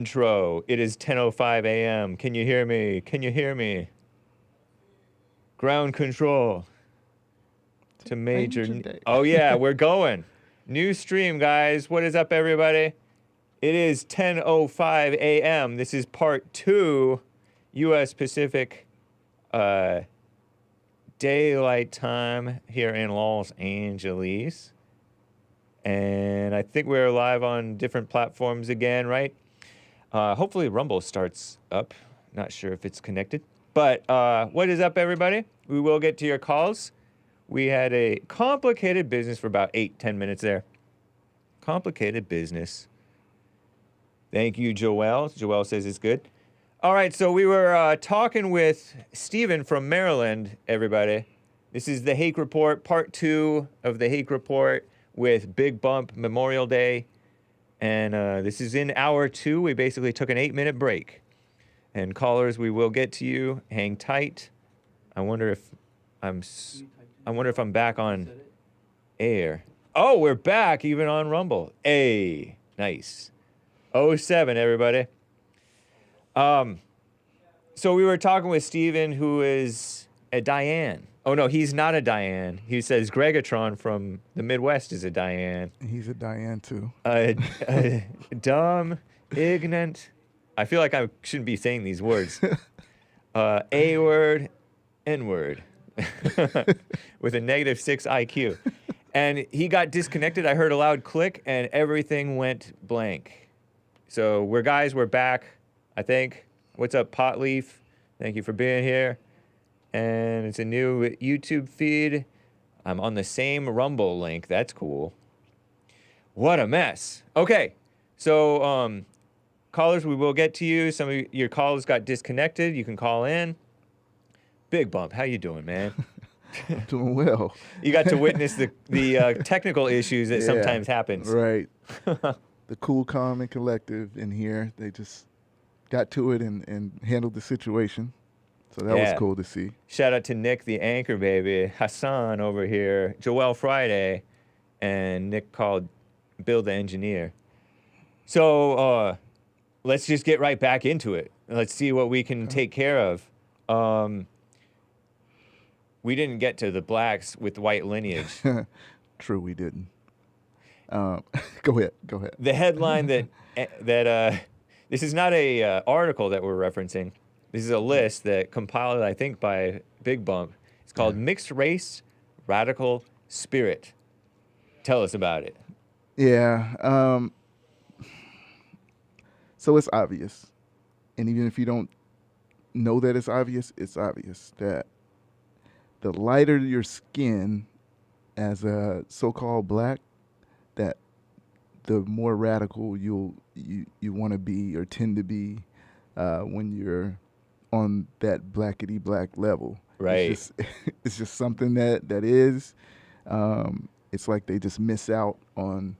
Intro. It is 10:05 a.m. Can you hear me? Can you hear me? Ground control to major. Oh yeah, we're going. New stream, guys. What is up, everybody? It is 10:05 a.m. This is part 2, U.S. Pacific daylight time here in Los Angeles. And I think we're live on different platforms again, right? Hopefully Rumble starts up. Not sure if it's connected. But what is up, everybody? We will get to your calls. We had a complicated business for about 8-10 minutes there. Complicated business. Thank you, Joelle. Joelle says it's good. All right, so we were talking with Steven from Maryland, everybody. This is the Hake Report, part 2 of the Hake Report with Big Bump Memorial Day. And this is in hour 2. We basically took an 8-minute break. And callers, we will get to you. Hang tight. I wonder if I'm back on air. Oh, we're back even on Rumble. Hey, nice. 07, everybody. So we were talking with Steven, who is a Diane. Oh, no, he's not a Diane. He says Gregatron from the Midwest is a Diane. He's a Diane, too. Dumb, ignorant. I feel like I shouldn't be saying these words. A word, N word. With a -6 IQ. And he got disconnected. I heard a loud click, and everything went blank. So we're back, I think. What's up, Potleaf? Thank you for being here. And it's a new YouTube feed. I'm on the same Rumble link. That's cool. What a mess. Okay, so callers, we will get to you. Some of your calls got disconnected. You can call in. Big Bump, how you doing, man? I'm doing well. You got to witness the technical issues that sometimes happens. Right. The cool, calm, and collective in here, they just got to it and handled the situation. So that was cool to see. Shout out to Nick, the anchor baby, Hassan over here, Joel Friday, and Nick called Bill the engineer. So let's just get right back into it. Let's see what we can take care of. We didn't get to the blacks with white lineage. True, we didn't. Go ahead. The headline that this is not a article that we're referencing. This is a list that compiled, I think, by Big Bump. It's called Mixed Race Radical Spirit. Tell us about it. Yeah. So it's obvious. And even if you don't know that it's obvious that the lighter your skin as a so-called black, that the more radical you want to be or tend to be when you're on that blackety black level. Right. It's just something that is. It's like they just miss out on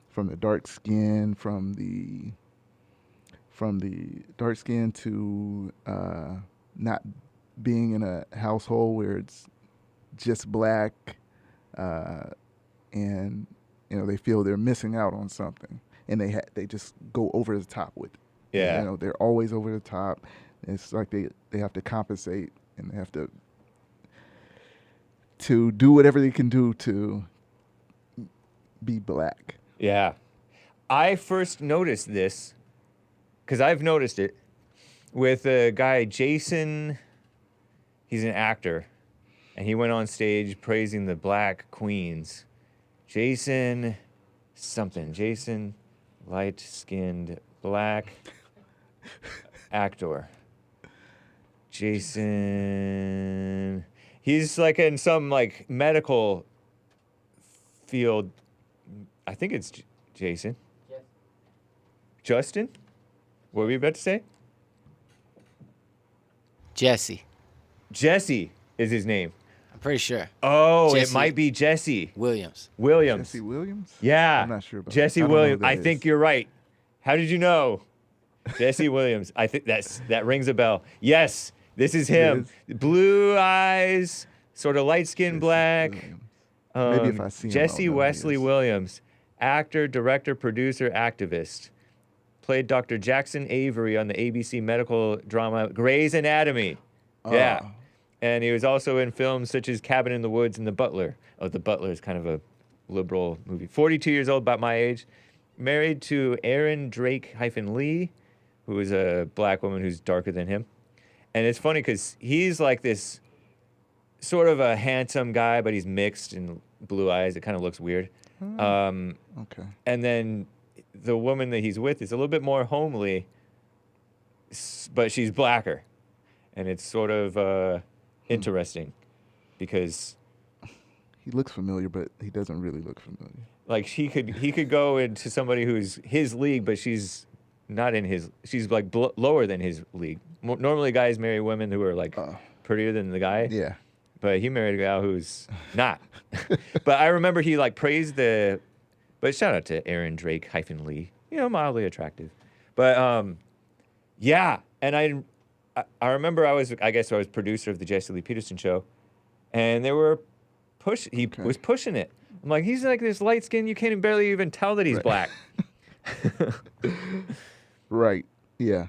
from the dark skin, from the dark skin to not being in a household where it's just black, and they feel they're missing out on something, and they just go over the top with it. Yeah. They're always over the top. It's like they have to compensate, and they have to do whatever they can do to be black. Yeah. I first noticed this because I've noticed it with a guy, Jason. He's an actor, and he went on stage praising the black queens. Jason, light-skinned black actor. Jason, he's like in some like medical field. I think it's Jason. Yes. Justin? What were you about to say? Jesse is his name. I'm pretty sure. Oh, Jesse it might be Jesse Williams. Jesse Williams? Yeah. I'm not sure about Jesse that. Williams. I think you're right. How did you know? Jesse Williams. I think that rings a bell. Yes, this is him. Blue eyes, sort of light-skinned black. Maybe if I see him, Jesse I'll know Wesley who he is. Williams, actor, director, producer, activist. played Dr. Jackson Avery on the ABC medical drama Grey's Anatomy. Yeah. And he was also in films such as Cabin in the Woods and The Butler. Oh, The Butler is kind of a liberal movie. 42 years old, about my age. Married to Erin Drake-Lee, who is a black woman who's darker than him. And it's funny because he's like this sort of a handsome guy, but he's mixed and blue eyes. It kind of looks weird. Okay. And then the woman that he's with is a little bit more homely, but she's blacker. And it's sort of interesting because he looks familiar, but he doesn't really look familiar. like he could go into somebody who's his league, but she's not in his. She's like lower than his league. Normally, guys marry women who are like prettier than the guy. Yeah. But he married a gal who's not. But I remember he like praised the. But shout out to Erin Drake-Lee. Mildly attractive. But yeah, and I remember I was producer of the Jesse Lee Peterson show, and they were was pushing it. I'm like, he's like this light skin, you can't barely even tell that he's black. Right. Yeah.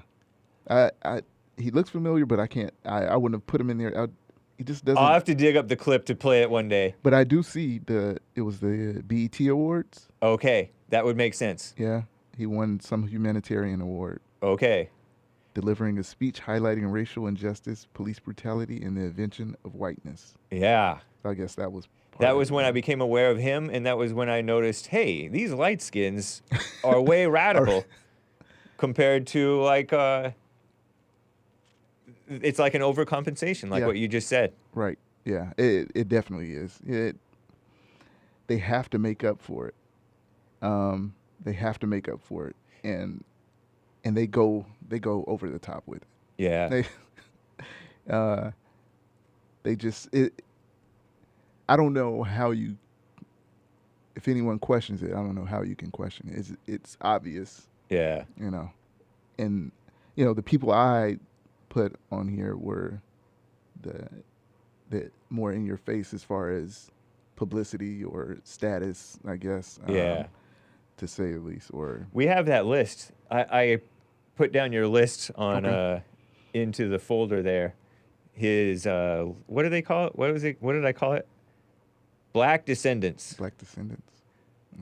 He looks familiar, but I wouldn't have put him in there. He just doesn't. I'll have to dig up the clip to play it one day. But I do see it was the BET Awards. Okay, that would make sense. Yeah. He won some humanitarian award. Okay. Delivering a speech highlighting racial injustice, police brutality, and the invention of whiteness. Yeah. I guess that was That was when I became aware of him, and that was when I noticed, hey, these light skins are way radical compared to like it's like an overcompensation, like what you just said. Right. Yeah. It definitely is. They have to make up for it. They have to make up for it, and they go over the top with it. Yeah. They just I don't know how you. If anyone questions it, I don't know how you can question it. It's obvious. Yeah. And the people I put on here were the more in your face as far as publicity or status, I guess. Yeah. To say the least. Or we have that list. I put down your list on into the folder there. His what do they call it? What did I call it? Black Descendants. Black Descendants.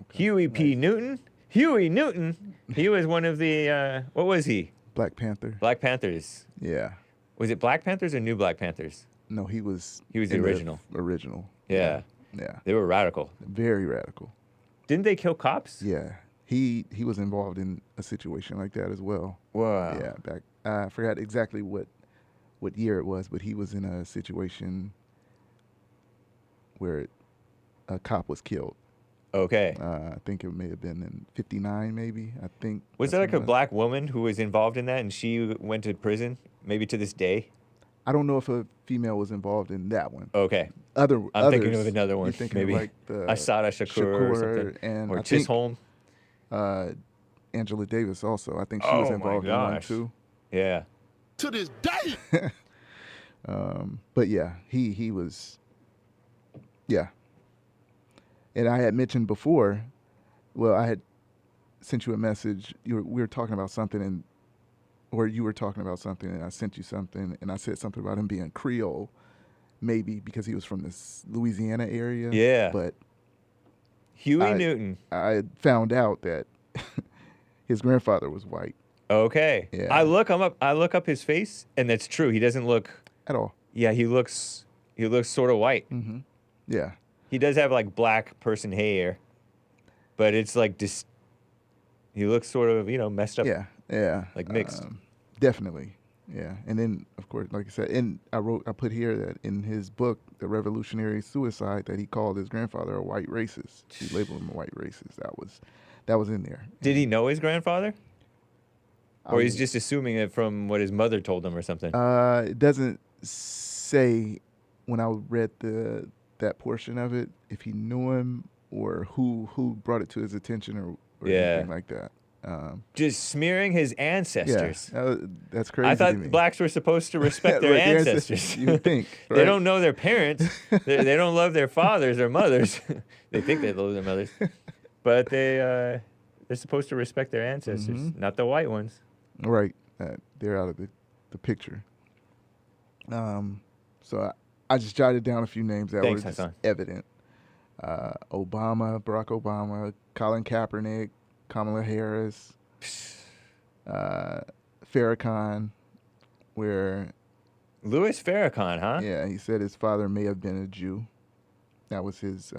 Okay. Huey P. Newton. Huey Newton. He was one of the what was he? Black Panther. Black Panthers. Yeah. Was it Black Panthers or New Black Panthers? No, he was. He was the original. Original. Yeah. Yeah. They were radical. Very radical. Didn't they kill cops? Yeah. He was involved in a situation like that as well. Wow. Yeah. Back. I forgot exactly what year it was, but he was in a situation where a cop was killed. Okay. I think it may have been in '59, maybe. I think. Was that like a black woman who was involved in that, and she went to prison, maybe to this day? I don't know if a female was involved in that one. Okay. I'm thinking of another one. You're thinking maybe of like the Asada Shakur or something, and or I think, Chisholm. Angela Davis also. I think she was involved in one too. Yeah. To this day. But yeah, he was. Yeah. And I had mentioned before, well, I had sent you a message. We were talking about something, or you were talking about something, and I sent you something, and I said something about him being Creole, maybe because he was from this Louisiana area. Yeah. But Huey Newton. I found out that his grandfather was white. Okay. Yeah. I look up his face, and that's true. He doesn't look at all. Yeah, he looks sort of white. Mm-hmm. Yeah. He does have like black person hair, but it's like he looks sort of, messed up. Yeah. Yeah. Like mixed. Definitely. Yeah. And then, of course, like I said, and I put here that in his book, The Revolutionary Suicide, that he called his grandfather a white racist. He labeled him a white racist. That was in there. Did he know his grandfather? Or he's just assuming it from what his mother told him or something? It doesn't say when I read that portion of it if he knew him or who brought it to his attention or anything like that. Just smearing his ancestors. Yeah, that's crazy. I thought to me. blacks were supposed to respect their ancestors. You would think. Right? They don't know their parents. They don't love their fathers or mothers. They think they love their mothers, but they They're supposed to respect their ancestors, not the white ones. Right. They're out of the picture. So I just jotted down a few names that Thanks, were just Hassan. evident. Obama, Barack Obama, Colin Kaepernick, Kamala Harris, Farrakhan, where Louis Farrakhan, huh? yeah, he said his father may have been a Jew. That was his.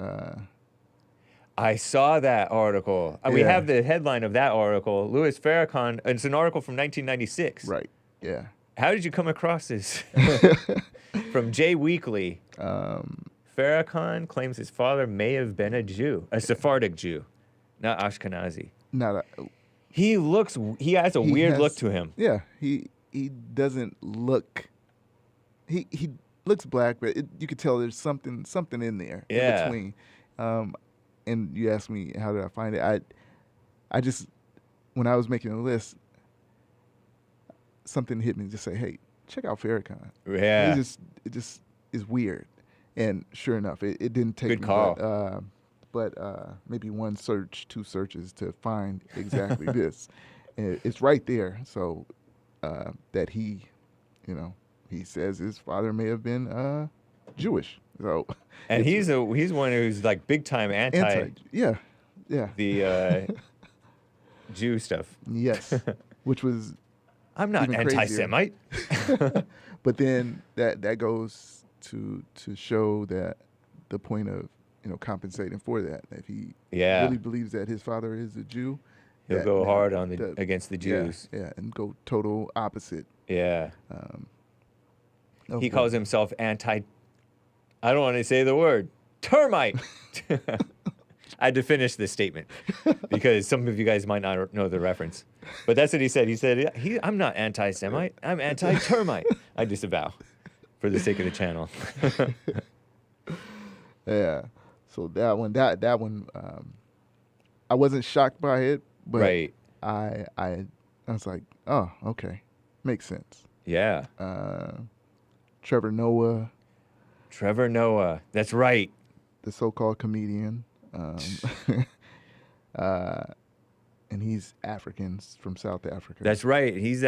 I saw that article. We Yeah. have the headline of that article. Louis Farrakhan. It's an article from 1996. Right. Yeah. How did you come across this? From Jay Weekly. Farrakhan claims his father may have been a Jew, a Sephardic Jew, not Ashkenazi. Not a. He has a weird look to him. Yeah. He doesn't look. He looks black, but you could tell there's something in there in between. And you asked me how did I find it? I just when I was making a list, something hit me to say, hey, check out Farrakhan. Yeah. It just is weird. And sure enough, it didn't take Good me call. but maybe one search, two searches to find exactly this. And it's right there. So that he says his father may have been Jewish. So And he's one who's like big time anti yeah. the Jew stuff. Yes. Which was I'm not even crazier. anti-Semite. But then that goes to show that the point of compensating for that he Yeah. really believes that his father is a Jew. He'll that go now hard on against the yeah, Jews. Yeah, and go total opposite. Yeah. of He what- calls himself I don't want to say the word, termite. I had to finish this statement because some of you guys might not know the reference. But that's what he said. He said, I'm not anti-Semite. I'm anti-termite. I disavow for the sake of the channel. Yeah. So that one, I wasn't shocked by it, but Right. I was like, oh, okay, makes sense. Yeah. Trevor Noah, Trevor Noah. That's right. the so-called comedian, and he's African from South Africa. That's right. He's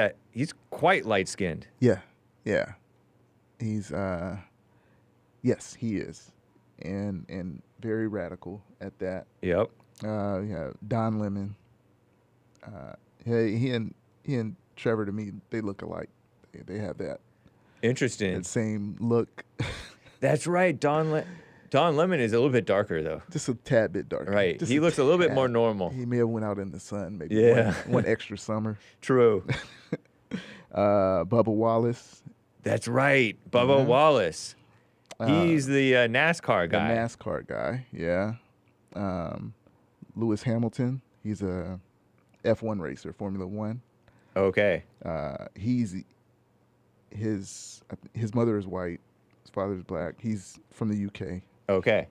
quite light-skinned. Yeah. He's yes, he is, and very radical at that. Yep. Yeah, Don Lemon. He and Trevor, to me, they look alike. They have that Interesting. same look, That's right. Don Lemon is a little bit darker, though. just a tad bit darker. Right. Just He looks a little bit tad. more normal. He may have went out in the sun, maybe Yeah. one extra summer. True. Bubba Wallace, That's right. Bubba Wallace. He's the NASCAR the guy. NASCAR guy. Yeah. Lewis Hamilton, he's a F1 racer, Formula One. Okay. His mother is white, his father's black. He's from the UK. Okay.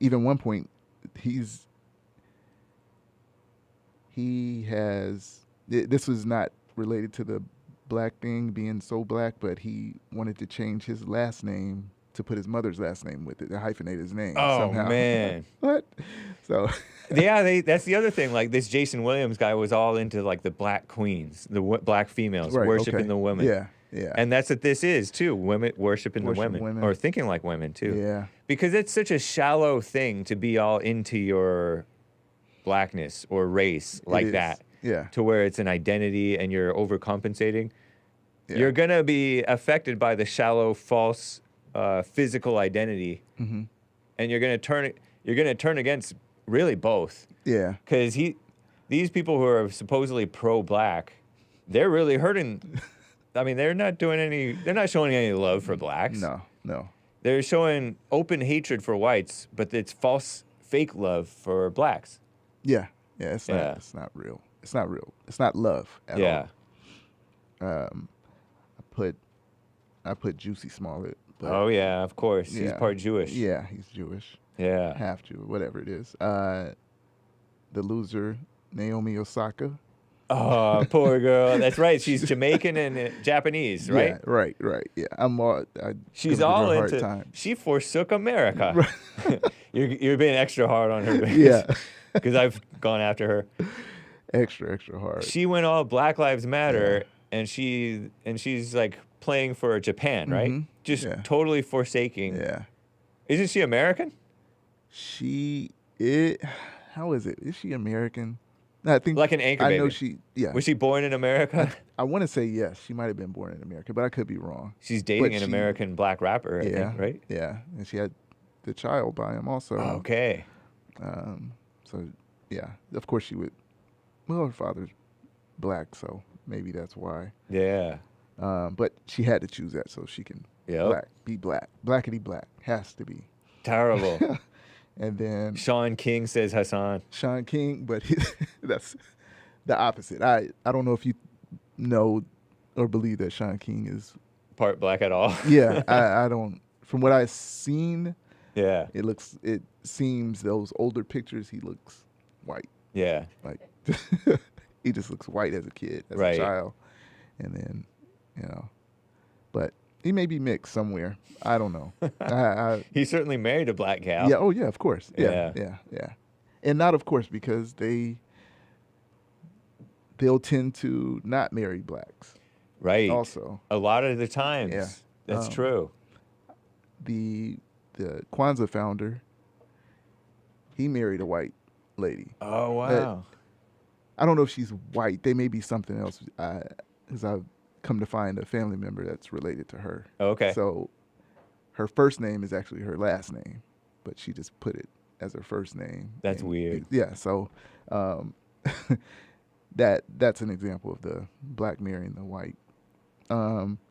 Even one point, this was not related to the black thing being so black, but he wanted to change his last name to put his mother's last name with it, to hyphenate his name Oh, somehow. man. What? So Yeah, that's the other thing. Like this Jason Williams guy was all into like the black queens, the black females, Right, worshiping okay. the women. Yeah. And that's what this is too. Women worshiping the Worship women, women. or thinking like women too. Yeah. Because it's such a shallow thing to be all into your blackness or race like is. that. Yeah. To where it's an identity and you're overcompensating. Yeah. You're gonna be affected by the shallow, false physical identity, Mm-hmm. and you're gonna turn against really both. Yeah. Because these people who are supposedly pro-black, they're really hurting. I mean, they're not showing any love for blacks. No. They're showing open hatred for whites, but it's false, fake love for blacks. Yeah. It's not. Yeah. It's not real. It's not real. It's not love at Yeah. all. I put Juicy Smollett. But Oh yeah, of course. He's yeah. part Jewish. Yeah, he's Jewish. Yeah. Half Jew, whatever it is. The loser, Naomi Osaka. Oh, poor girl. That's right. She's Jamaican and Japanese, right? Yeah, right. Yeah, She's gonna give all her a hard into. time. She forsook America. You're being extra hard on her. Yeah. Because I've gone after her. extra hard. She went all Black Lives Matter, and she's like playing for Japan, right? Mhm. Just Yeah. totally forsaking. Yeah. Isn't she American? How is it? Is she American? No, I think Like an anchor I know baby. yeah. Was she born in America? I want to say yes. She might have been born in America, but I could be wrong. She's dating But an she- American black rapper, I Yeah. think, right? Yeah. And she had the child by him also. Okay. So yeah, of course she would. Well, her father's black, so maybe that's why. Yeah. But she had to choose that so she can Yep. be black, blackity black, has to be. Terrible. And then Sean King says Hassan. Sean King, but that's the opposite. I don't know if you know or believe that Sean King is. Part black at all. Yeah, I don't. From what I've seen, Yeah. it seems those older pictures he looks white. Yeah. Like he just looks white as a kid, as Right. a child, and then but he may be mixed somewhere. I don't know. I He certainly married a black gal. yeah. Oh yeah, of course. Yeah. Yeah. And not of course because they'll tend to not marry blacks. Right. Also, A lot of the times. Yeah. That's true. the Kwanzaa founder, he married a white lady. Oh, wow. I don't know if she's white. They may be something else. Because I've come to find a family member that's related to her. Okay. So her first name is actually her last name, but she just put it as her first name. That's And weird. Yeah. So that's an example of the black marrying the white.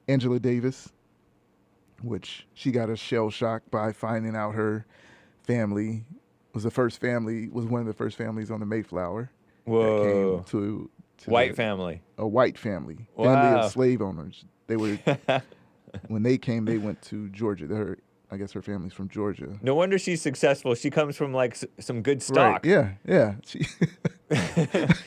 Angela Davis, which she got a shell shock by finding out her family was one of the first families on the Mayflower. Whoa. That came to White family. a white family Wow. of slave owners. They were when they came, they went to Georgia. I guess her family's from Georgia. No wonder she's successful. She comes from like some good stock. Right. Yeah.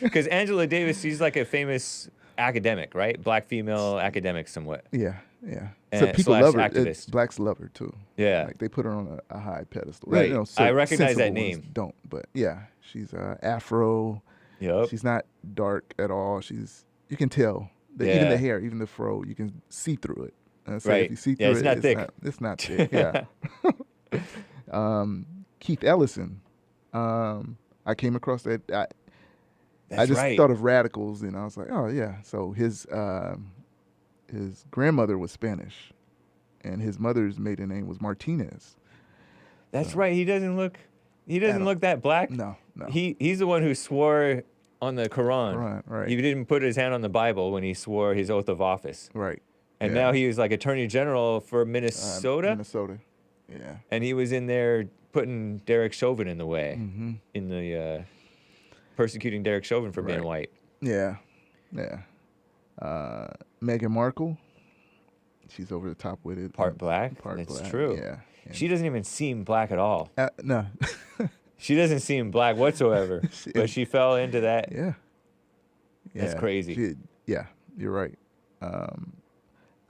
Because Angela Davis, she's like a famous academic, right? Black female academic, somewhat. Yeah. So And people slash love her. activist. Blacks love her too. Yeah. Like they put her on a high pedestal. Right. I recognize that sensible ones name. Don't, but yeah, she's Afro. Yep. She's not dark at all. You can tell. Even Yeah. the hair, even the fro, you can see through it. So Right. If you see Yeah, through it's it, not thick. It's not thick. Yeah. Keith Ellison. I came across that. I That's just right. thought of radicals, and I was like, oh yeah. So his grandmother was Spanish, and his mother's maiden name was Martinez. That's right. He doesn't look that black. No. He's the one who swore on the Quran. Right. He didn't put his hand on the Bible when he swore his oath of office. Right. And Yeah. now he was like Attorney General for Minnesota. Minnesota. Yeah. And he was in there putting Derek Chauvin in the way, Mm-hmm. in the persecuting Derek Chauvin for being Right. white. Yeah. Meghan Markle. She's over the top with it. Part black. Part That's black. true. Yeah. She doesn't even seem black at all. No. She doesn't seem black whatsoever. But she fell into that. Yeah. That's crazy. Yeah, you're right.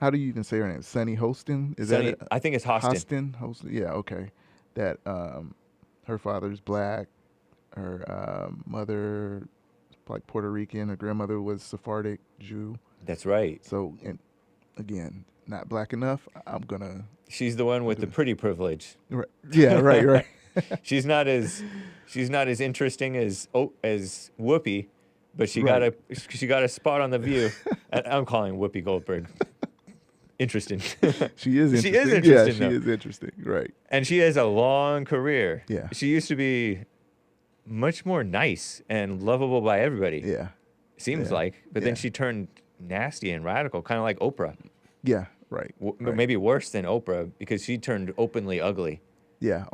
How do you even say her name? Sunny Hostin? Is Sonny- that I think it's Hostin. Hostin? Yeah, okay. That her father's black. Her mother, like Puerto Rican. Her grandmother was Sephardic Jew. That's right. So, and again, not black enough. I'm gonna. She's the one with the pretty privilege. Right. Yeah, right. She's not as interesting as Whoopi, but she Right. got a spot on The View. I'm calling Whoopi Goldberg interesting. She is interesting. She is Yeah, interesting, she though. is interesting. Right. And she has a long career. Yeah. She used to be much more nice and lovable by everybody. Yeah. Seems Yeah. like. But then Yeah. she turned nasty and radical, kind of like Oprah. Yeah. Right. Right. Maybe worse than Oprah because she turned openly ugly. Yeah.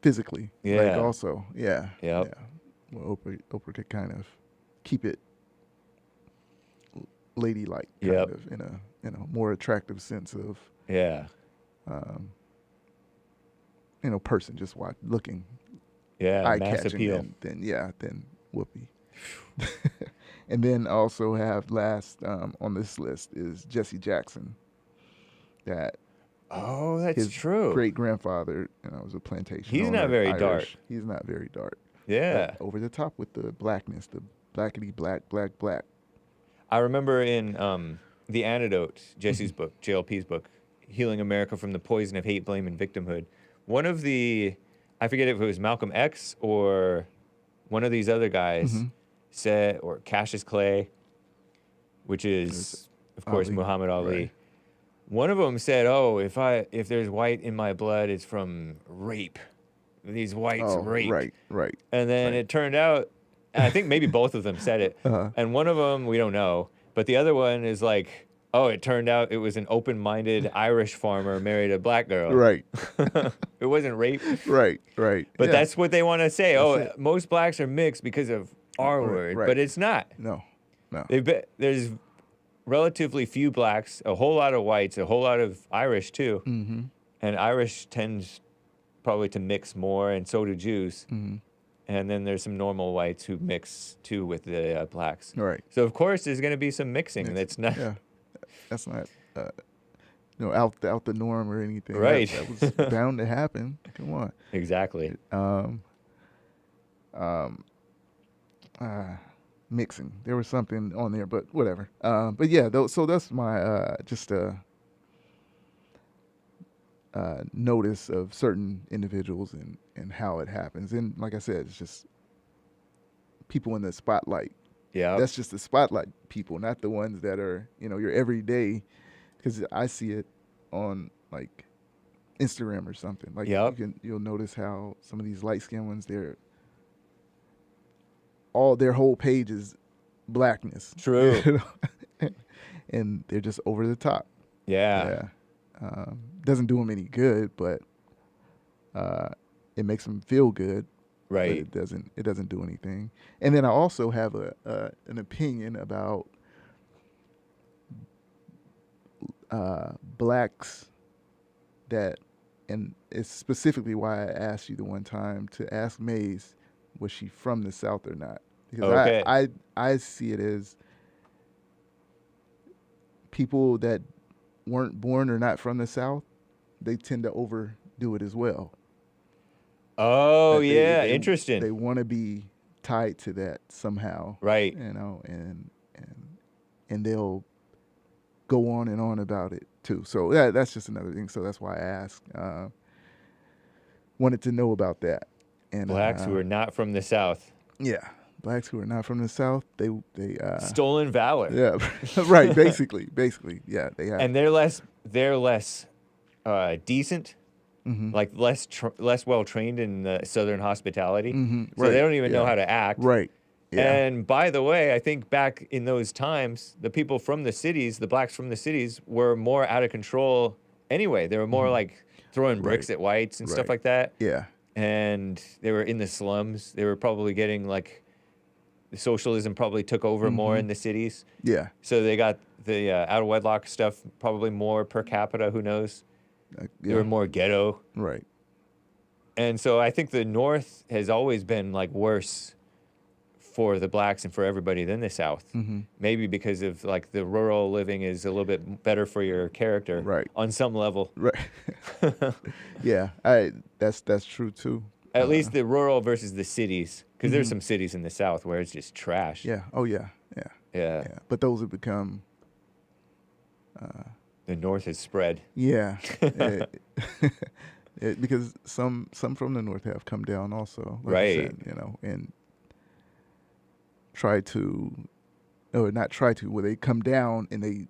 Physically. Like Yeah. also. Yeah. Yep. Yeah. Well, Oprah could kind of keep it ladylike, kind Yep. of in a more attractive sense of Yeah. person just looking Yeah. eye Mass catching. appeal. Than Whoopi. And then also have last on this list is Jesse Jackson. That Oh, that's his true. great grandfather, was a plantation. He's owner, not very Irish. dark. He's not very dark. Yeah. over the top with the blackness, the blackity black, black, black. I remember in The Antidote, Jesse's Mm-hmm. book, JLP's book, Healing America from the Poison of Hate, Blame, and Victimhood. One of the, I forget if it was Malcolm X or one of these other guys Mm-hmm. said, or Cassius Clay, which is, of course, Ali, Muhammad Ali. right. One of them said, "Oh, if there's white in my blood, it's from rape. These whites Oh, raped." right, right. And then right. it turned out, and I think maybe both of them said it. Uh-huh. And one of them, we don't know. But the other one is like, oh, it turned out it was an open-minded Irish farmer married a black girl. Right, It wasn't rape. right, right. But Yeah. that's what they want to say. That's it. Most blacks are mixed because of our Right, word. right. But it's not. no. There's relatively few blacks, a whole lot of whites, a whole lot of Irish too. Mm-hmm. And Irish tends probably to mix more, and so do Jews. Mm-hmm. And then there's some normal whites who mix too with the blacks. Right. So of course there's going to be some mixing. It's- That's not Yeah, that's not out the norm or anything. Right. That was bound to happen. Come on. exactly. Mixing. There was something on there, but whatever. But yeah, so that's my just notice of certain individuals and how it happens. And like I said, it's just people in the spotlight. Yeah. That's just the spotlight people, not the ones that are, your everyday. Because I see it on like Instagram or something. Like Yep. you'll notice how some of these light skinned ones, their whole page is blackness. True. You know? And they're just over the top. Yeah. Doesn't do them any good, but it makes them feel good. But Right. it doesn't do anything. And then I also have an opinion about blacks and it's specifically why I asked you the one time to ask Maze, was she from the South or not? Because Okay. I see it as people that weren't born or not from the South, they tend to overdo it as well. Oh, That they- yeah. they- Interesting. They want to be tied to that somehow. Right. And they'll go on and on about it too. So that's just another thing. So that's why I asked. Wanted to know about that. And Blacks who are not from the South. yeah, blacks who are not from the South, they Stolen valor. yeah, right. Basically, yeah, they have. And they're less decent, Mm-hmm. like less well trained in the Southern hospitality. Mhm, So right, they don't even know yeah. how to act. Right. Yeah. And by the way, I think back in those times, the people from the cities, the blacks from the cities, were more out of control anyway. They were more like throwing bricks Right. at whites and stuff Right. like that. yeah. And they were in the slums. They were probably getting like, the socialism probably took over more in the cities. Yeah. So they got the out of wedlock stuff probably more per capita. Who knows? They Yeah. were more ghetto. Right. And so I think the North has always been like worse for the blacks and for everybody than the South. Mm-hmm. Maybe because of like the rural living is a little bit better for your character, Right. on some level. Right. Yeah. That's true too. At least the rural versus the cities, because there's some cities in the South where it's just trash. Yeah. Oh yeah. Yeah. Yeah. Yeah. But those have become. The North has spread. Yeah. Because some from the North have come down also. Like I Right. said, and try to, or not try to, where they come down and they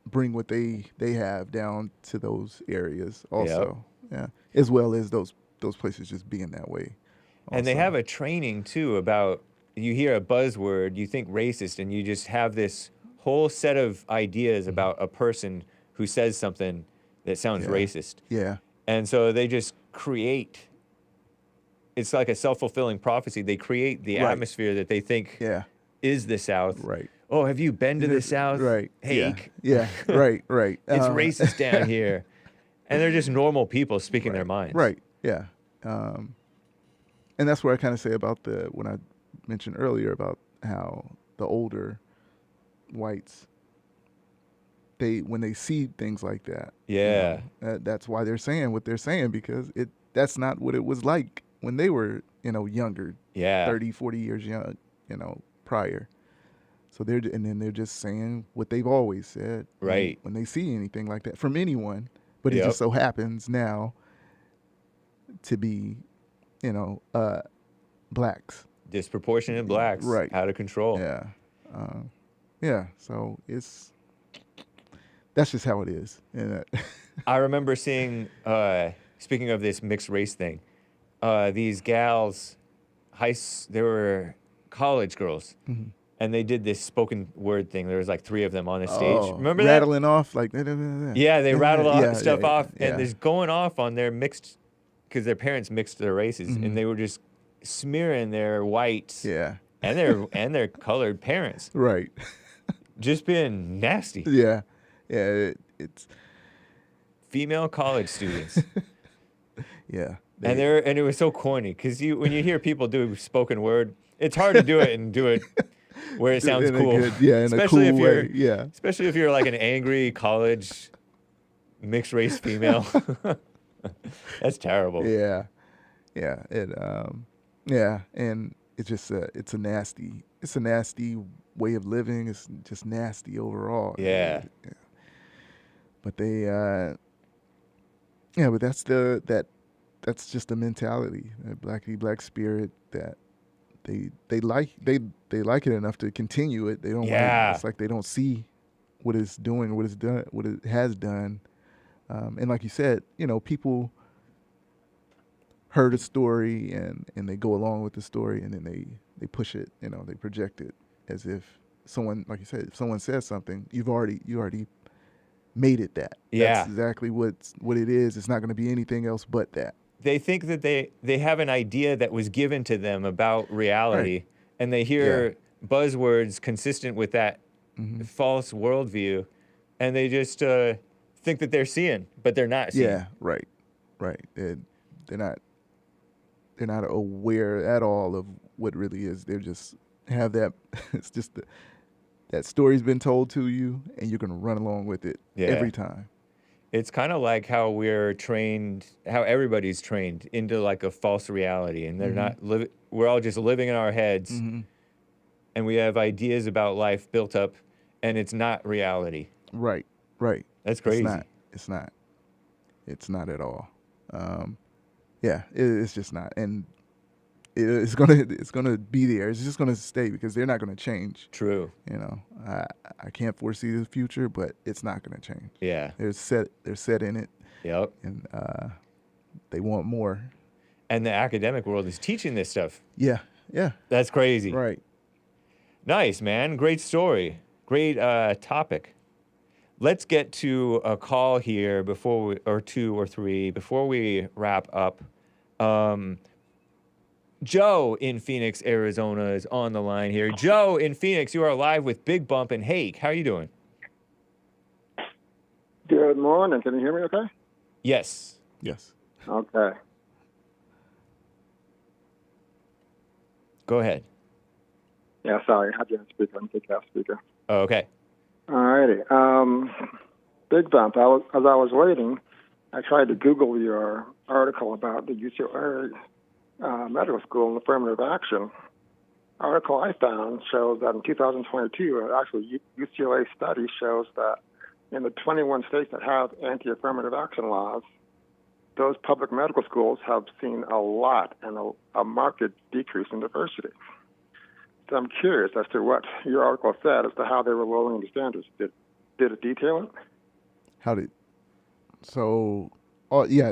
bring what they have down to those areas also. Yeah. As well as those places just being that way. And they also. have a training too about, you hear a buzzword, you think racist, and you just have this whole set of ideas about a person who says something that sounds Yeah. racist. Yeah. And so they just create, it's like a self-fulfilling prophecy. They create the Right. atmosphere that they think Yeah. is the South. Right. Oh, have you been to the South? Right. Hake. Yeah. Right. Right. It's racist down here. And they're just normal people speaking their Right. minds. Right. Yeah. And that's where I kind of say about when I mentioned earlier about how the older whites, when they see things like that, Yeah. that's why they're saying what they're saying, because that's not what it was like when they were, younger. Yeah. 30, 40 years young, prior. So they're just saying what they've always said. Right. When they see anything like that from anyone, but it Yep. just so happens now to be, blacks. Disproportionate blacks. Right. Out of control. Yeah. Yeah. So that's just how it is. And, I remember seeing, speaking of this mixed race thing, these gals, they were college girls, and they did this spoken word thing. There was like 3 of them on the stage. Remember that? rattling off like Yeah, they rattled off yeah, stuff yeah, off, yeah. and there's going off on their mixed, because their parents mixed their races, Mm-hmm. and they were just smearing their whites Yeah. and their colored parents, Right. just being nasty. Yeah. Yeah. It's Female college students. yeah. And it was so corny because when you hear people do spoken word, it's hard to do it and do it where it sounds in a cool. good- yeah, in especially a cool if you're way. Yeah. especially if you're like an angry college mixed race female. That's terrible. Yeah. Yeah. Yeah. And it's just it's a nasty way of living. It's just nasty overall. Yeah. But but that's just the mentality, that black spirit that they like it enough to continue it. They don't. Yeah. It's like they don't see what it's doing, what it has done, and like you said, people heard a story and they go along with the story, and then they push it, they project it as if someone, like you said, if someone says something, you already made it that. Yeah. That's exactly what it is. It's not going to be anything else but that. They think that they have an idea that was given to them about reality, Right. and they hear buzzwords consistent with that false worldview, and they just think that they're seeing, but they're not seeing. Yeah, right. They're not aware at all of what really is. They just have that. It's just that story's been told to you, and you're gonna run along with it every time. It's kind of like how we're trained, how everybody's trained into like a false reality, and they're not living. We're all just living in our heads, and we have ideas about life built up, and it's not reality. Right. That's crazy. It's not at all. It's just not, and it's gonna be there. It's just gonna stay because they're not gonna change. True. I can't foresee the future, but it's not gonna change. Yeah. They're set in it. Yep. And they want more. And the academic world is teaching this stuff. Yeah. That's crazy. Right. Nice, man. Great story. Great topic. Let's get to a call here or 2 or 3 before we wrap up. Joe in Phoenix, Arizona is on the line here. Joe in Phoenix, you are live with Big Bump and Hake. How are you doing? Good morning. Can you hear me okay? Yes. Okay. Go ahead. Yeah, sorry. I had you on speaker. I'm taking off speaker. Oh, okay. All righty. Big Bump. As I was waiting, I tried to Google your article about the UCLA medical school and affirmative action. Article I found shows that in 2022, actually UCLA study shows that in the 21 states that have anti-affirmative action laws, those public medical schools have seen a lot and a marked decrease in diversity. So I'm curious as to what your article said as to how they were lowering the standards. Did it detail it?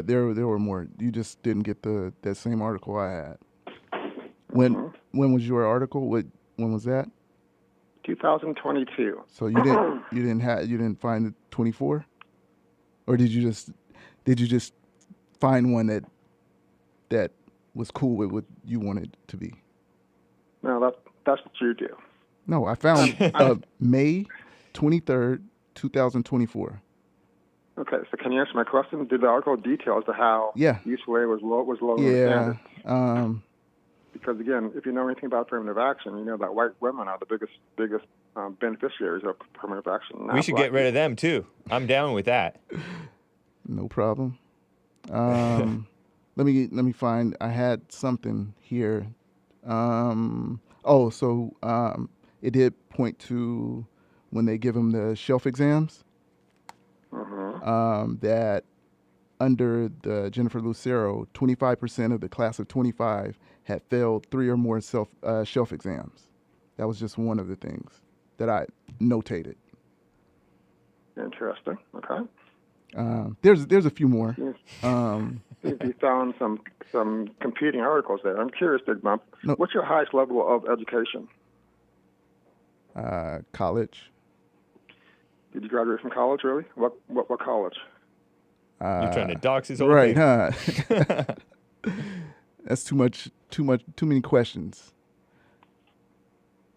There were more. You just didn't get that same article I had. When was your article? When was that? 2022. So you didn't find the 24, or did you just find one that was cool with what you wanted to be? No, that's what you do. No, I found May 23rd, 2024. Okay, so can you answer my question? Did the article detail as to how UCLA was lowering the standards? Because again, if you know anything about affirmative action, you know that white women are the biggest beneficiaries of affirmative action. We should get rid of them too. I'm down with that. No problem. Let me find. I had something here. It did point to when they give them the shelf exams that under the Jennifer Lucero, 25% of the class of 25 had failed 3 or more shelf exams. That was just one of the things that I notated. Interesting. Okay. There's a few more. You found some competing articles there. I'm curious, Big Bump. No. What's your highest level of education? College. Did you graduate from college, really? What college? You're trying to dox his whole Right, thing. huh? That's too many questions.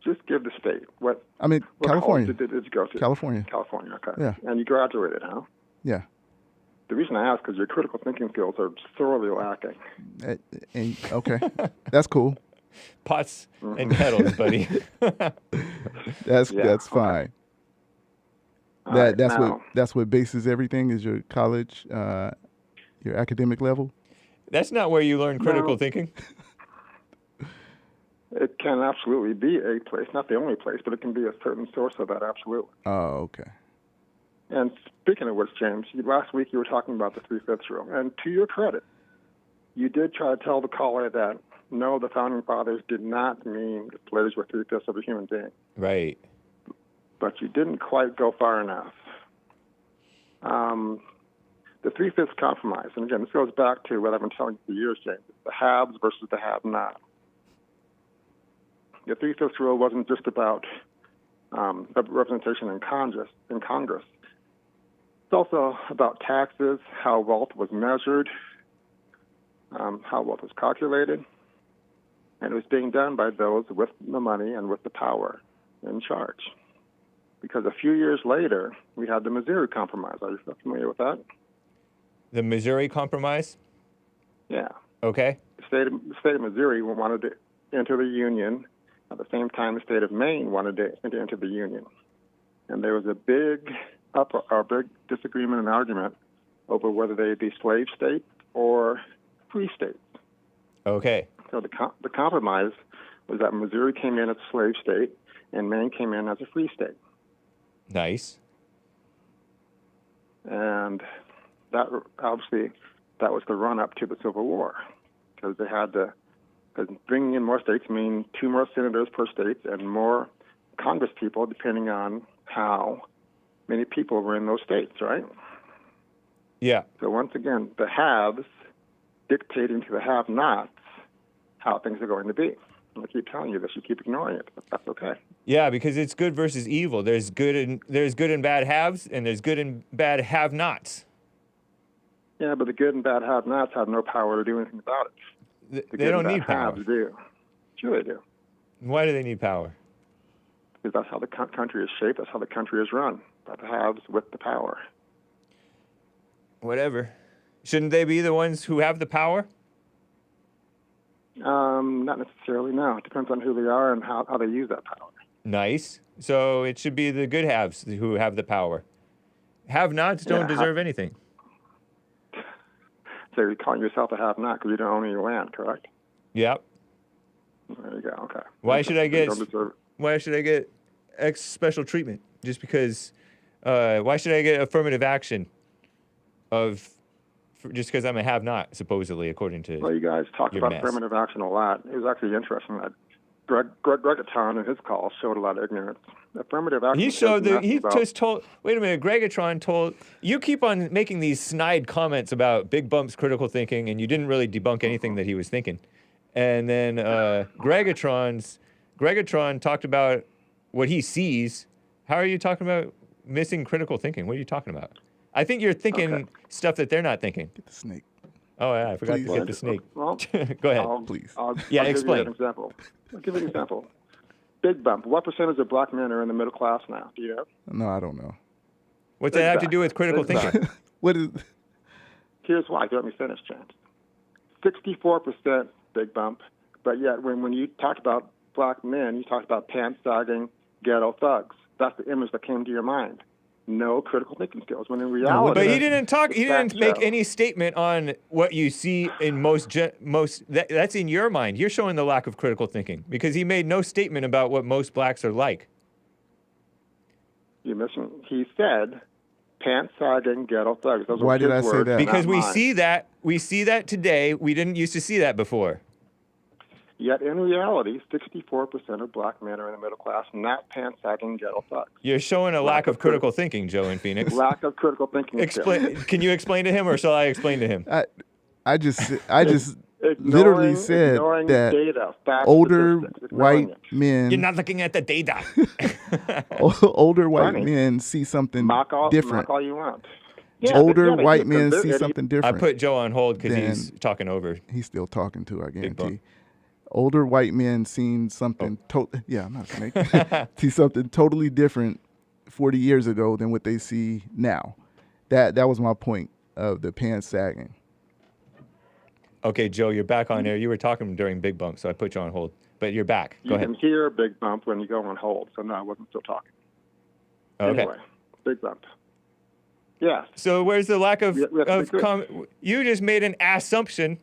Just give the state. What California. What college did you go to? California. California, okay. Yeah. And you graduated, huh? Yeah. The reason I ask is your critical thinking skills are sorely lacking. Okay, that's cool. Pots and kettles, buddy. That's fine. Okay. That's what bases everything is your college, your academic level. That's not where you learn critical thinking. It can absolutely be a place, not the only place, but it can be a certain source of that, absolutely. Oh, okay. And speaking of which, James, last week you were talking about the 3/5 rule. And to your credit, you did try to tell the caller that, no, the Founding Fathers did not mean that slaves were 3/5 of a human being. Right. But you didn't quite go far enough. The 3/5 compromise, and again, this goes back to what I've been telling you for years, James, the haves versus the have-not. The 3/5 rule wasn't just about representation in Congress. It's also about taxes, how wealth was measured, how wealth was calculated, and it was being done by those with the money and with the power in charge. Because a few years later, we had the Missouri Compromise. Are you familiar with that? The Missouri Compromise? Yeah. Okay. The state of Missouri wanted to enter the Union. At the same time, the state of Maine wanted to enter the Union. And there was a big disagreement and argument over whether they'd be slave states or free states. Okay. So the compromise was that Missouri came in as a slave state and Maine came in as a free state. Nice. And that obviously that was the run-up to the Civil War, because they had to. Because bringing in more states mean 2 more senators per state and more Congress people, depending on how many people were in those states, right? Yeah. So once again, the haves dictating to the have-nots how things are going to be. And I keep telling you this, you keep ignoring it, but that's okay. Yeah, because it's good versus evil. There's good and bad haves, and there's good and bad have-nots. Yeah, but the good and bad have-nots have no power to do anything about it. They don't need power. Haves do. Sure they do. Why do they need power? Because that's how the country is shaped. That's how the country is run, by the haves with the power. Whatever. Shouldn't they be the ones who have the power? Not necessarily, no. It depends on who they are and how they use that power. Nice. So it should be the good haves who have the power. Have-nots don't deserve anything. So you're calling yourself a have-not because you don't own any land, correct? Yep. There you go. Okay. Why should I get special treatment? Just because? Why should I get affirmative action? Just because I'm a have-not, supposedly, according to. Well, you guys talked about affirmative action a lot. It was actually interesting that Gregatron in his call showed a lot of ignorance. Affirmative action. Wait a minute, Gregatron told you keep on making these snide comments about Big Bump's critical thinking, and you didn't really debunk anything that he was thinking. And then Gregatron talked about what he sees. How are you talking about missing critical thinking? What are you talking about? I think you're thinking stuff that they're not thinking. Get the snake. Oh yeah, I forgot to get the snake. Well, go ahead. Please. Explain. I'll give you an example. Big Bump. What percentage of black men are in the middle class now? Do you know? No, I don't know. What's that have to do with critical thinking? What is? Here's why. Let me finish, James. 64% Big Bump, but yet when you talked about black men, you talked about pants sagging, ghetto thugs. That's the image that came to your mind. no critical thinking skills. When in reality, But he didn't talk. He didn't make facto. any statement on what you see in most. That's in your mind. You're showing the lack of critical thinking because he made no statement about what most blacks are like. You're missing. He said, "Pants sagging, ghetto thugs." Those Why were did his I say words, that? Because not we mine. see that. We see that today. We didn't used to see that before. Yet in reality, 64% of black men are in the middle class, not pants sagging, ghetto thugs. You're showing a lack of critical thinking, Joe in Phoenix. Lack of critical thinking. Explain. Can you explain to him, or shall I explain to him? I just literally Ignoring said that data, facts, older statistics, white ignoring it. men, You're not looking at the data. older white Funny. men see something Mock all different. you want. Older but white because men they're see idiots. something I different. put Joe on hold because Then- he's talking over. He's still talking to, I Big guarantee. Bump. Older white men seen something yeah, I'm not a snake. See something totally different 40 years ago than what they see now. That was my point of the pants sagging. Okay, Joe, you're back on air. You were talking during Big Bump, so I put you on hold. But you're back. Go You ahead. can hear Big Bump when you go on hold, so no, I wasn't still talking. Okay. Anyway, Big Bump. Yes. So where's the lack of, We have to be good. you just made an assumption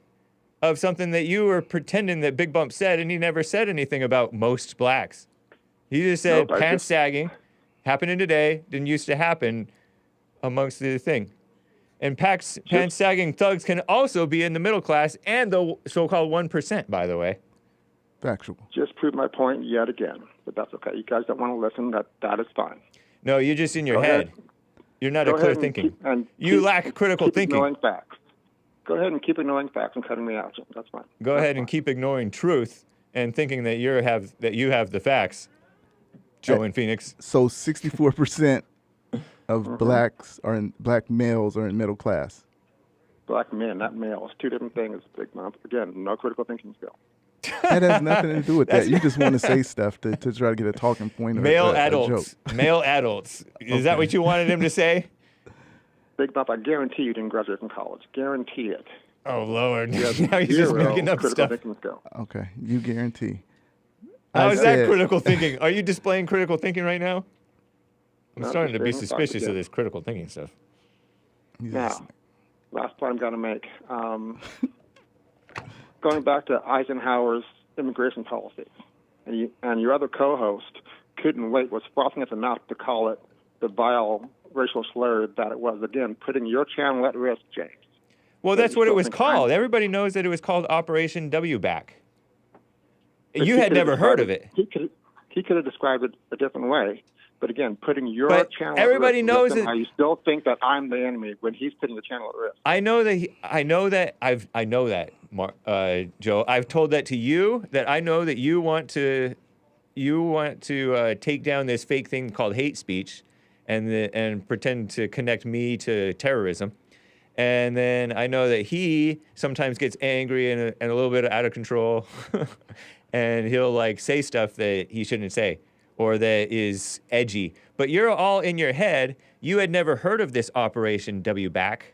of something that you were pretending that Big Bump said, and he never said anything about most blacks. He just said Nope, I pants just- sagging, happening today, didn't used to happen amongst the thing. And pants sagging thugs can also be in the middle class and the so-called 1%, by the way. Factual. Just proved my point yet again, but that's okay. You guys don't want to listen. That is fine. No, you're just in your Go head. ahead. You're not Go a clear ahead and thinking. keep- lack critical keep thinking. ignoring facts. Go ahead and keep ignoring facts and cutting me out. That's fine. Go That's ahead and fine. keep ignoring truth and thinking that you have the facts. Joe in Phoenix. So 64% of Mm-hmm. black males are in middle class. Black men, not males. Two different things. Big Mouth. Again, no critical thinking skill. That has nothing to do with that. You just want to say stuff to try to get a talking point or Male a joke. adults. Male adults. Is that Okay. what you wanted him to say? Big Mouth, I guarantee you didn't graduate from college. Guarantee it. Oh Lord! You have Now he's just zero making up critical stuff. thinking skill. Okay, you guarantee. How I is that said- critical thinking? Are you displaying critical thinking right now? I'm No, starting to be just saying, suspicious of again. this critical thinking stuff. He's Now, just- last point I'm going to make. Going back to Eisenhower's immigration policy, and your other co-host couldn't wait, was frothing at the mouth to call it the vile racial slur that it was. Again, putting your channel at risk, James. Well, But that's you what it still was think called. I'm- Everybody knows that it was called Operation W Back. But You he had could have never heard described of it. He could have described it a different way. But again, putting your But channel everybody at risk, knows listen, that- how you still think that I'm the enemy when he's putting the channel at risk. I know that, Joe. I've told that to you. That I know that you want to take down this fake thing called hate speech, and pretend to connect me to terrorism. And then I know that he sometimes gets angry and a little bit out of control, and he'll like say stuff that he shouldn't say or that is edgy. But you're all in your head. You had never heard of this Operation W Back.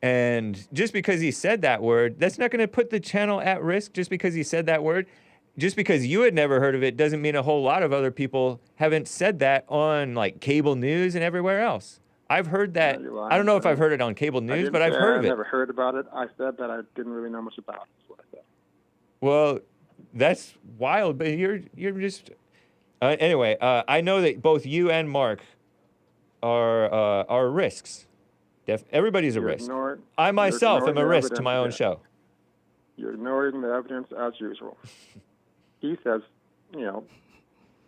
And just because he said that word, that's not going to put the channel at risk just because he said that word. Just because you had never heard of it doesn't mean a whole lot of other people haven't said that on like cable news and everywhere else. I've heard that. No, you're lying. I don't know if I've heard it on cable I news, didn't but I've say heard I of it. never heard about it. I said that I didn't really know much about it. That's what I said. Well, that's wild, but you're just anyway. I know that both you and Mark are risks. Everybody's a You're risk. you're myself am ignoring a the risk to my own evidence, show. You're ignoring the evidence as usual. He says,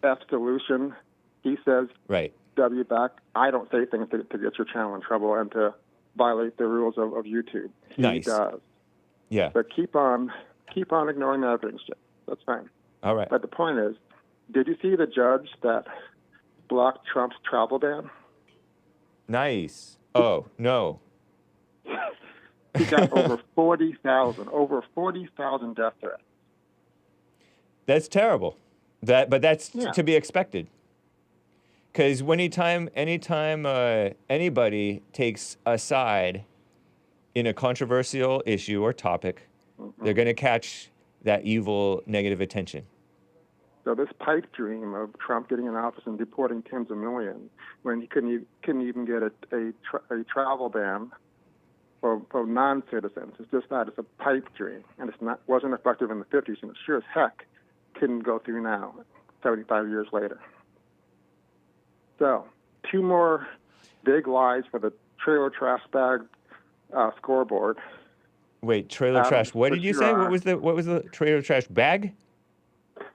F solution. He says Right. W back. I don't say things to get your channel in trouble and to violate the rules of YouTube. He Nice. does. Yeah. But keep on ignoring the evidence, Jim. That's fine. All right. But the point is, did you see the judge that blocked Trump's travel ban? Nice. Oh, no. He got over 40,000 death threats. That's terrible. But that's Yeah. to be expected. Because anytime anybody takes a side in a controversial issue or topic, they're going to catch that evil negative attention. So this pipe dream of Trump getting in office and deporting tens of millions when he couldn't even get a travel ban for non-citizens. It's just that. It's a pipe dream, and wasn't effective in the 50s, and it sure as heck couldn't go through now, 75 years later. So 2 more big lies for the trailer trash bag scoreboard. Wait, trailer trash. What did you say? What was the trailer trash bag?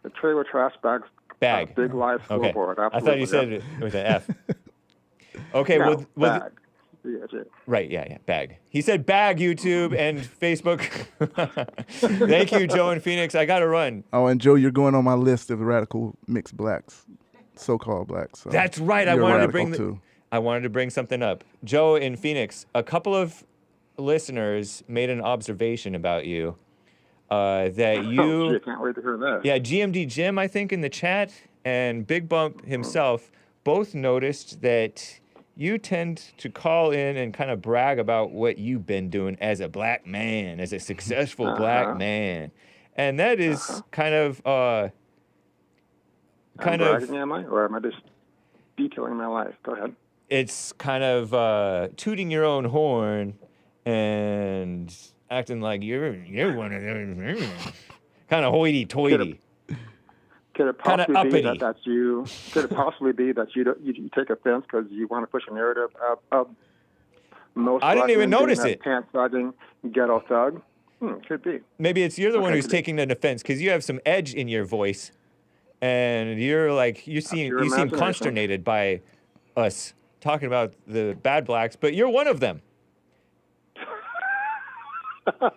The trailer trash bag. Big live scoreboard. Okay. I thought you said it with an F. Okay, no, well, bag. right, yeah, bag. He said bag, YouTube and Facebook. Thank you, Joe in Phoenix. I got to run. Oh, and Joe, you're going on my list of radical mixed blacks, so-called blacks. So that's right. I wanted to bring something up. Joe in Phoenix, a couple of listeners made an observation about you. That you... I can't wait to hear that. Yeah, GMD Jim, I think, in the chat, and Big Bump himself both noticed that you tend to call in and kind of brag about what you've been doing as a black man, as a successful black man. And that is kind of... bragging, am I? Or am I just detailing my life? Go ahead. It's kind of tooting your own horn and... acting like you're one of those kind of hoity-toity. Could it possibly be that that's you? Could it possibly be that you take offense because you want to push a narrative of most? I didn't even notice it. Pants-sagging ghetto thug. Could be. Maybe it's you're the one who's taking an offense because you have some edge in your voice, and you're like you seem consternated by us talking about the bad blacks, but you're one of them.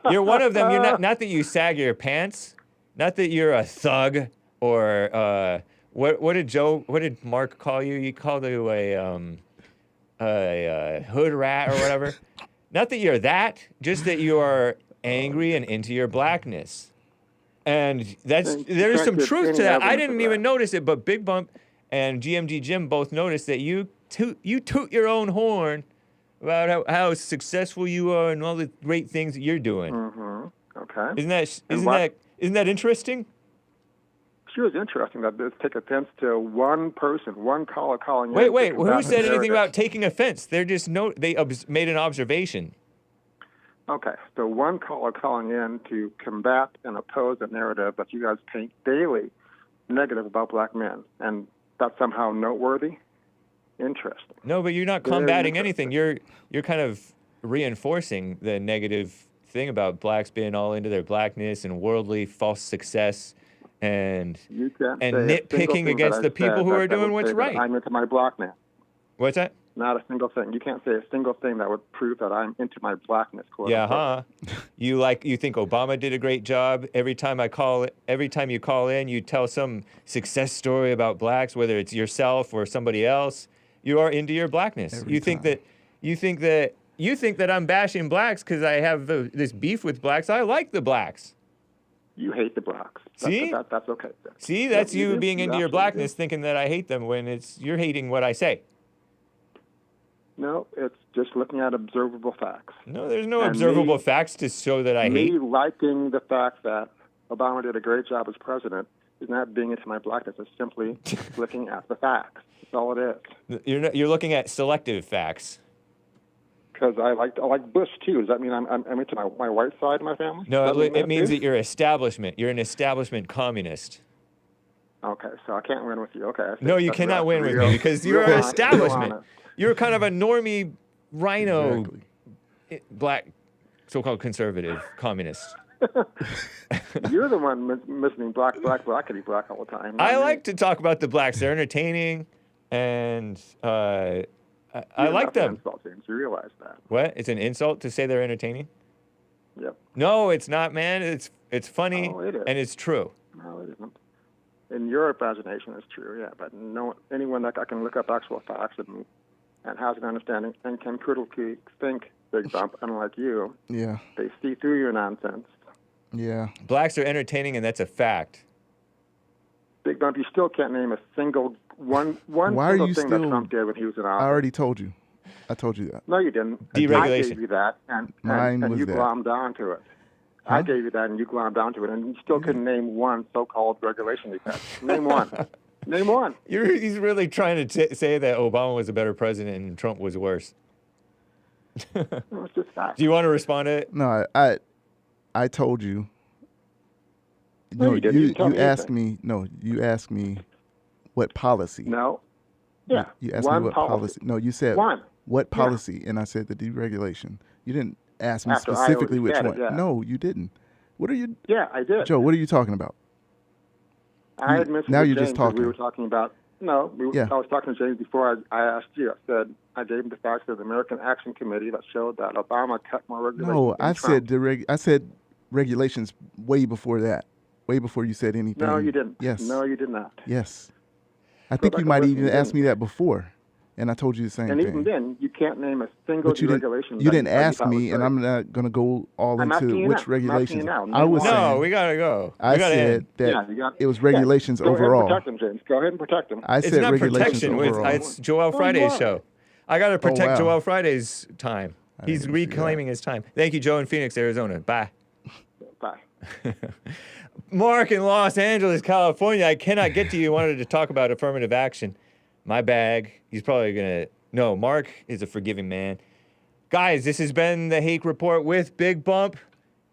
You're one of them. You're not that you sag your pants, not that you're a thug or what did Mark call you? He called you a hood rat or whatever. Not that you're that, just that you are angry and into your blackness. And there's some truth to that. I didn't even notice it, but Big Bump and GMD Jim both noticed that you toot your own horn about how successful you are and all the great things that you're doing. Mm-hmm. Okay. Isn't that interesting? Sure, is interesting that this take offense to one person, one caller calling. Wait. Who said anything about taking offense? They're just made an observation. Okay, so one caller calling in to combat and oppose a narrative that you guys paint daily negative about black men, and that's somehow noteworthy. Interesting. No, but you're not combating anything. You're kind of reinforcing the negative thing about blacks being all into their blackness and worldly false success and nitpicking against the people who are doing what's right. I'm into my blackness. What's that? Not a single thing. You can't say a single thing that would prove that I'm into my blackness. Yeah, You think Obama did a great job? Every time you call in, you tell some success story about blacks, whether it's yourself or somebody else. You are into your blackness. You think that I'm bashing blacks because I have this beef with blacks. I like the blacks. You hate the blacks. See? That's okay. See, that's you being into your blackness, thinking that I hate them when you're hating what I say. No, it's just looking at observable facts. No, there's no observable facts to show that I hate. Me liking the fact that Obama did a great job as president is not being into my blackness. It's simply looking at the facts. That's all it is. You're looking at selective facts. Because I like Bush too. Does that mean I'm into my white side of my family? No, it means that you're establishment. You're an establishment communist. Okay, so I can't win with you. Okay. No, you cannot win with me because you're an establishment. You're kind of a normie rhino, black, so-called conservative communist. You're the one mentioning blackity black all the time. I like to talk about the blacks. They're entertaining, and I like them. Insult, James. You realize that? What? It's an insult to say they're entertaining? Yep. No, it's not, man. It's funny, and it's true. No, it isn't. In your imagination, it's true, yeah. But anyone that I can look up actual facts and has an understanding and can critically think, Big Bump, unlike you. Yeah. They see through your nonsense. Yeah. Blacks are entertaining, and that's a fact. Big Bump, you still can't name a single one single thing that Trump did when he was in office. I already told you. I told you that. No, you didn't. Deregulation. I gave you that, and you glommed onto it. I gave you that, and you glommed onto it, and you still couldn't name one so-called regulation he passed. Name one. Name one. He's really trying to say that Obama was a better president and Trump was worse. It's just fact. Do you want to respond to it? No, I told you. No, you didn't. You told me asked anything. me. No, you asked me what policy. No. Yeah. You asked one me what policy. No, you said one. What policy, and I said the deregulation. You didn't ask me After I specifically already which said it, one. yeah. No, you didn't. What are you? Yeah, I did. Joe, what are you talking about? I had mentioned now to you're James just that talking. we were talking about. No, Yeah. I was talking to James before I asked you. I said I gave him the facts of the American Action Committee that showed that Obama cut more regulations. No, than I Trump. said regulations way before that. Way before you said anything. No, you didn't. Yes. No, you did not. Yes. I think back you and might listen, even you asked didn't. me that before, and I told you the same And thing. even then, you can't name a single But you deregulation. didn't ask me, and I'm not going to go all I'm asking into you which now. I'm asking regulations. you now. Name I was one. No, saying, we gotta go. I We gotta said end. that Yeah, you got- it was regulations Go overall. ahead and protect him, James. Go ahead and protect him. I It's said not regulations protection. overall. It's Joel you Friday's are. show. I gotta protect wow. Joel Friday's time. He's didn't see that. reclaiming his time. Thank you, Joe in Phoenix, Arizona. Bye. Bye. Mark in Los Angeles, California. I cannot get to you. Wanted to talk about affirmative action. My bag. He's probably gonna. No, Mark is a forgiving man. Guys, this has been the Hake Report with Big Bump.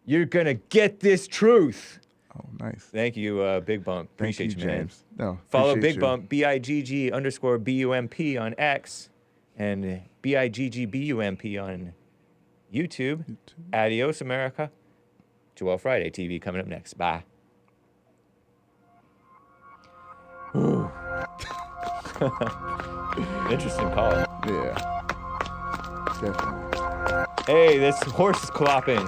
You're gonna get this truth. Oh, nice. Thank you, Big Bump. Thank Appreciate you, man. James. No, Follow appreciate Big you. Bump, BIGG_BUMP on X, and BIGGBUMP on YouTube. Adios, America. Joel Friday TV coming up next. Bye. Ooh. Interesting call. Yeah. Definitely. Hey, this horse is clopping.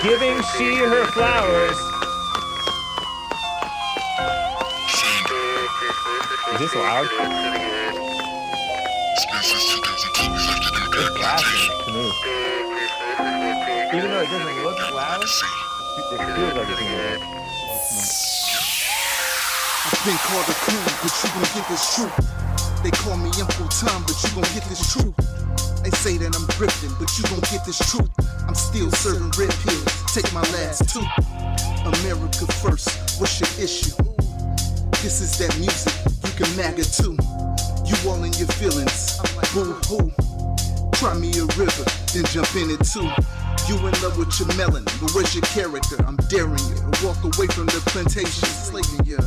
Giving she her flowers. Is this loud? It's blasting. Smooth. Even though it doesn't look loud, it feels like it's loud. I've been called a coon, but you gon' get this truth. They call me Uncle Tom, but you gon' get this truth. They say that I'm grifting, but you gon' get this truth. I'm still serving red pills, take my last two. America first, what's your issue? This is that music, you can MAGA too. You all in your feelings, boo-hoo. Try me a river, then jump in it too. You in love with your melanin, but where's your character? I'm daring you to walk away from the plantation, slaving you.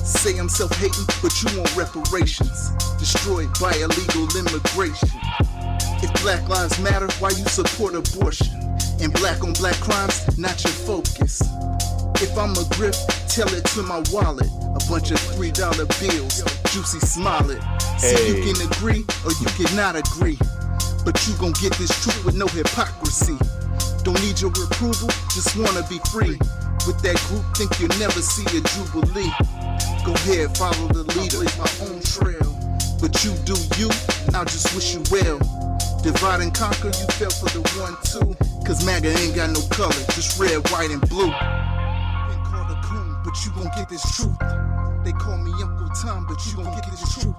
Say I'm self-hating, but you want reparations. Destroyed by illegal immigration. If Black Lives Matter, why you support abortion? And black on black crimes, not your focus. If I'm a grift, tell it to my wallet. A bunch of $3 bills, juicy smile it. See, Hey. you can agree or you cannot agree. But you gon' get this truth with no hypocrisy. Don't need your approval, just wanna be free. With that group, think you'll never see a jubilee. Go ahead, follow the leader, it's my own trail. But you do you, I'll just wish you well. Divide and conquer, you fell for the 1-2. Cause MAGA ain't got no color, just red, white, and blue. Been called a coon, but you gon' get this truth. They call me Uncle Tom, but you gon' get this truth.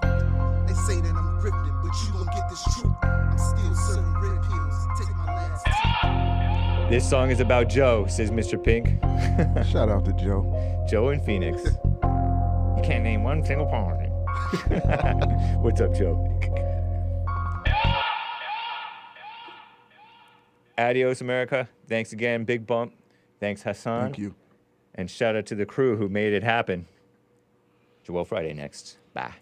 They say that I'm grifting, but you gon' get this truth. I'm still serving red pills, take my last two. This song is about Joe, says Mr. Pink. Shout out to Joe. Joe in Phoenix. You can't name one single party. What's up, Joe? Adios, America. Thanks again, Big Bump. Thanks, Hassan. Thank you. And shout out to the crew who made it happen. Joel Friday next. Bye.